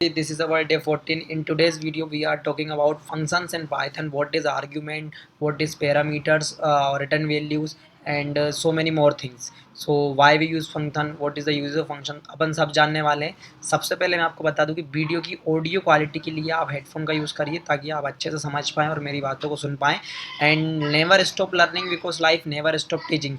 this is our day 14. In today's video we are talking about functions in Python, what is argument, what is parameters, return values, and so many more things. So why we use function, what is the use of function, अपन सब जानने वाले हैं. सबसे पहले मैं आपको बता दूं कि वीडियो की ऑडियो क्वालिटी के लिए आप हेडफोन का यूज़ करिए ताकि आप अच्छे से समझ पाएँ और मेरी बातों को सुन पाएँ. And never stop learning because life never stop teaching.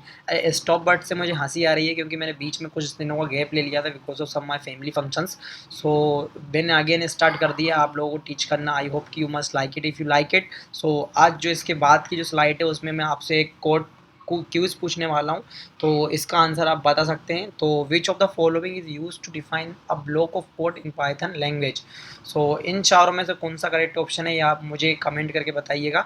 Stop word से मुझे हंसी आ रही है क्योंकि मैंने बीच में कुछ दिनों का गैप ले लिया था because of some my family functions. So मैंने अगेन स्टार्ट कर दिया आप लोगों को टीच करना. आई होप कि you must like it. If you like it, so आज जो इसके बाद की जो स्लाइड है उसमें मैं आपसे एक कोड को क्यूज पूछने वाला हूँ. तो इसका आंसर आप बता सकते हैं. तो which of the following is use to define a block of code in Python language. So इन चारों में से कौन सा करेक्ट ऑप्शन है ये आप मुझे कमेंट करके बताइएगा.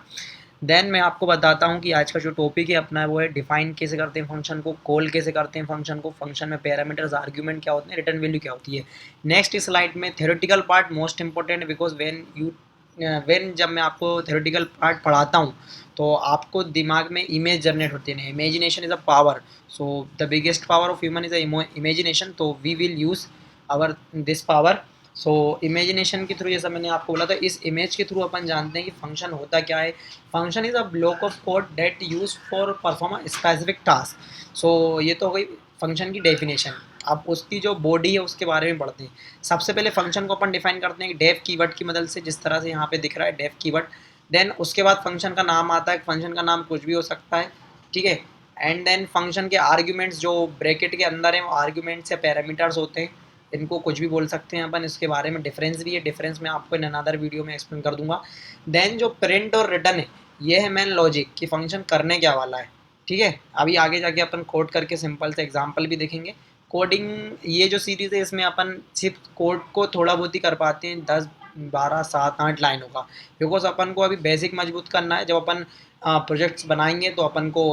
देन मैं आपको बताता हूँ कि आज का जो टॉपिक है अपना वो है डिफाइन कैसे करते हैं फंक्शन को, कॉल कैसे करते हैं फंक्शन को, फंक्शन में पैरामीटर्स आर्ग्यूमेंट क्या होते हैं, रिटर्न वैल्यू क्या होती है. नेक्स्ट स्लाइड में theoretical part most important because when जब मैं आपको थ्योरेटिकल पार्ट पढ़ाता हूँ तो आपको दिमाग में इमेज जनरेट होती है. Imagination is a power. So the biggest power of human is a imagination. तो we will use our this power. So imagination के थ्रू, जैसा मैंने आपको बोला था, इस इमेज के थ्रू अपन जानते हैं कि फंक्शन होता क्या है. Function is a block of code that use for perform a specific task. So ये तो हो गई फंक्शन की डेफिनेशन. अब उसकी जो बॉडी है उसके बारे में पढ़ते हैं. सबसे पहले फंक्शन को अपन डिफाइन करते हैं डेफ कीवर्ड की मदद से, जिस तरह से यहाँ पे दिख रहा है डेफ कीवर्ड. देन उसके बाद फंक्शन का नाम आता है. फंक्शन का नाम कुछ भी हो सकता है, ठीक है. एंड देन फंक्शन के आर्ग्यूमेंट्स जो ब्रैकेट के अंदर हैं वो आर्ग्यूमेंट्स या पैरामीटर्स होते हैं. इनको कुछ भी बोल सकते हैं अपन. इसके बारे में डिफरेंस भी है, डिफरेंस मैं आपको इन अनदर वीडियो में एक्सप्लेन कर दूंगा. देन जो प्रिंट और रिटर्न है ये है मेन लॉजिक कि फंक्शन करने क्या वाला है, ठीक है. अभी आगे जाके अपन कोड करके सिंपल से एग्जांपल भी देखेंगे. कोडिंग ये जो सीरीज़ है इसमें अपन सिर्फ कोड को थोड़ा बहुत ही कर पाते हैं, 10 12 7 8 लाइनों का, बिकॉज अपन को अभी बेसिक मजबूत करना है. जब अपन प्रोजेक्ट्स बनाएंगे तो अपन को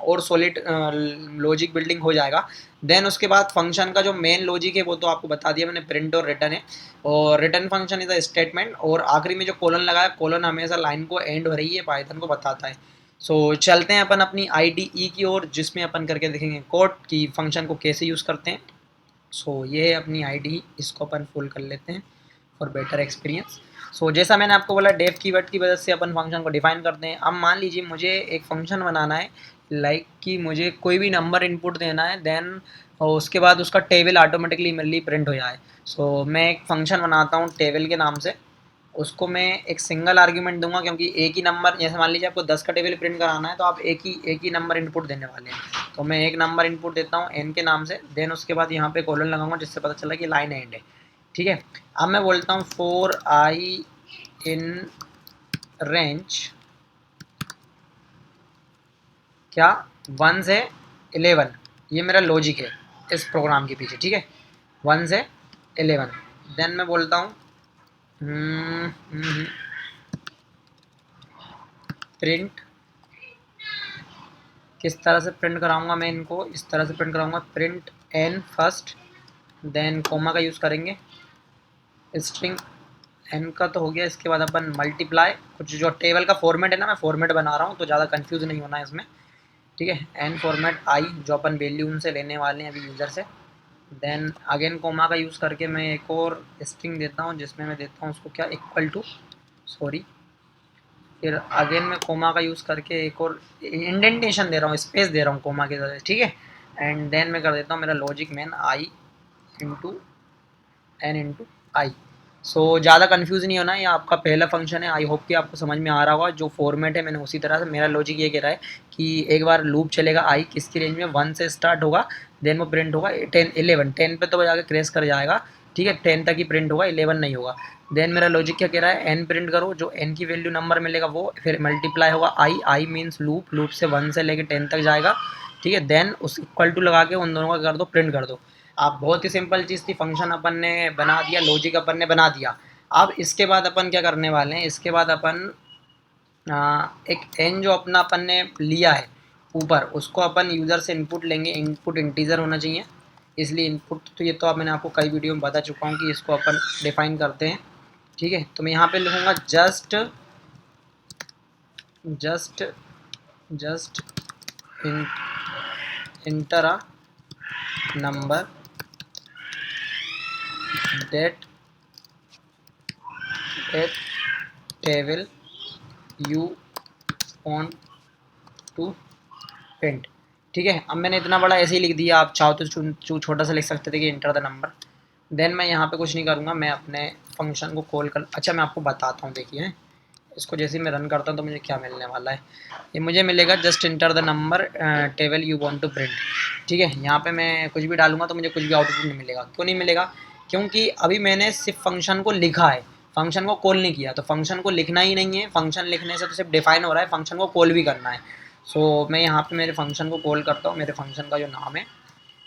और सॉलिड लॉजिक बिल्डिंग हो जाएगा. देन उसके बाद फंक्शन का जो मेन लॉजिक है वो तो आपको बता दिया मैंने, प्रिंट और रिटर्न है. और return function is a statement. और आखिरी में जो कोलन लगाया, कोलन हमेशा लाइन को एंड हो रही है पाइथन को बताता है. सो चलते हैं अपन अपनी IDE की ओर, जिसमें अपन करके देखेंगे कोड की फंक्शन को कैसे यूज़ करते हैं. सो ये है अपनी IDE, इसको अपन फुल कर लेते हैं फॉर बेटर एक्सपीरियंस. सो जैसा मैंने आपको बोला डेफ कीवर्ड की वजह से अपन फंक्शन को डिफाइन करते हैं. अब मान लीजिए मुझे एक फंक्शन बनाना है, लाइक कि मुझे कोई भी नंबर इनपुट देना है. देन उसके बाद उसका टेबल ऑटोमेटिकली मेरे लिए प्रिंट हो जाए. सो मैं एक फंक्शन बनाता हूँ टेबल के नाम से. उसको मैं एक सिंगल आर्ग्यूमेंट दूंगा क्योंकि एक ही नंबर, जैसे मान लीजिए आपको 10 का टेबल प्रिंट कराना है तो आप एक ही नंबर इनपुट देने वाले हैं. तो मैं एक नंबर इनपुट देता हूँ n के नाम से. देन उसके बाद यहाँ पे कोलन लगाऊंगा जिससे पता चला कि लाइन एंड है, ठीक है. अब मैं बोलता हूँ फॉर i इन रेंज क्या 1 से 11. ये मेरा लॉजिक है इस प्रोग्राम के पीछे, ठीक है. 1 से 11. देन मैं बोलता हूँ प्रिंट. किस तरह से प्रिंट कराऊंगा मैं इनको, इस तरह से प्रिंट कराऊंगा, print n first. Then comma का यूज़ करेंगे. स्ट्रिंग n का तो हो गया. इसके बाद अपन मल्टीप्लाई, कुछ जो टेबल का फॉर्मेट है ना, मैं फॉर्मेट बना रहा हूँ तो ज़्यादा कंफ्यूज नहीं होना है इसमें, ठीक है. n फॉर्मेट i जो अपन वैल्यू उनसे लेने वाले हैं अभी यूज़र से. देन अगेन कोमा का यूज़ करके मैं एक और स्ट्रिंग देता हूँ जिसमें मैं देता हूँ उसको क्या, इक्वल टू, सॉरी. फिर अगेन मैं कोमा का यूज़ करके एक और इंडेंटेशन दे रहा हूँ, स्पेस दे रहा हूँ कोमा के साथ, ठीक है. एंड देन मैं कर देता हूँ मेरा logic man i into n into I. So ज़्यादा कन्फ्यूज़ नहीं होना है, ये आपका पहला फंक्शन है. आई होप कि आपको समझ में आ रहा होगा. जो फॉर्मेट है मैंने उसी तरह से, मेरा लॉजिक ये कह रहा है कि एक बार लूप चलेगा i किसकी रेंज में, 1 से स्टार्ट होगा. देन वो प्रिंट होगा 10 11. 10 पे तो जाकर क्रैश कर जाएगा, ठीक है. 10 तक ही प्रिंट होगा, 11 नहीं होगा. देन मेरा लॉजिक क्या कह रहा है, n प्रिंट करो, जो n की वैल्यू नंबर मिलेगा वो, फिर मल्टीप्लाई होगा i मीन्स लूप, लूप से 1 से लेकर 10 तक जाएगा, ठीक है. देन उस इक्वल टू लगा के उन दोनों का कर दो, प्रिंट कर दो. आप बहुत ही सिंपल चीज़ थी. फंक्शन अपन ने बना दिया, लॉजिक अपन ने बना दिया. अब इसके बाद अपन क्या करने वाले हैं, इसके बाद अपन एक n जो अपना अपन ने लिया है ऊपर, उसको अपन यूज़र से इनपुट लेंगे. इनपुट इंटीजर होना चाहिए, इसलिए इनपुट, तो ये तो अब मैंने आपको कई वीडियो में बता चुका हूँ कि इसको अपन डिफाइन करते हैं, ठीक है. तो मैं यहाँ पे लिखूँगा just enter a number that a table you want to print। ठीक है, अब मैंने इतना बड़ा ऐसे ही लिख दिया, आप चाहो तो छोटा सा लिख सकते थे कि इंटर द नंबर। देन मैं यहाँ पे कुछ नहीं करूँगा, मैं अपने फंक्शन को कॉल कर, अच्छा मैं आपको बताता हूँ, देखिए इसको जैसे मैं रन करता हूँ तो मुझे क्या मिलने वाला है। ये मुझे मिलेगा just enter the number table you want to print. ठीक है, यहाँ पे मैं कुछ भी डालूंगा तो मुझे कुछ भी आउटपुट नहीं मिलेगा। क्यों नहीं मिलेगा? क्योंकि अभी मैंने सिर्फ फंक्शन को लिखा है, फंक्शन को कॉल नहीं किया। तो फंक्शन को लिखना ही नहीं है, फंक्शन लिखने से तो सिर्फ डिफाइन हो रहा है, फंक्शन को कॉल भी करना है। सो मैं यहाँ पे मेरे फंक्शन को कॉल करता हूँ, मेरे फंक्शन का जो नाम है।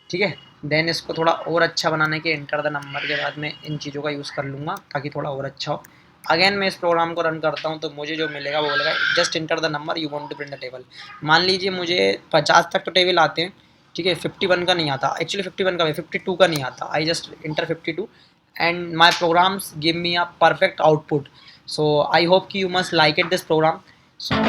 ठीक है, देन इसको थोड़ा और अच्छा बनाने के इंटर द नंबर के बाद मैं इन चीज़ों का यूज़ कर लूँगा ताकि थोड़ा और अच्छा हो। अगेन मैं इस प्रोग्राम को रन करता हूँ तो मुझे जो मिलेगा वो बोलेगा just enter the number you want to print the table. मान लीजिए मुझे 50 तक तो टेबल आते हैं, ठीक है, 51 का नहीं आता, एक्चुअली 51 का 52 का नहीं आता। I just enter 52 and my programs give me a perfect output. So I hope कि you must like it this program. So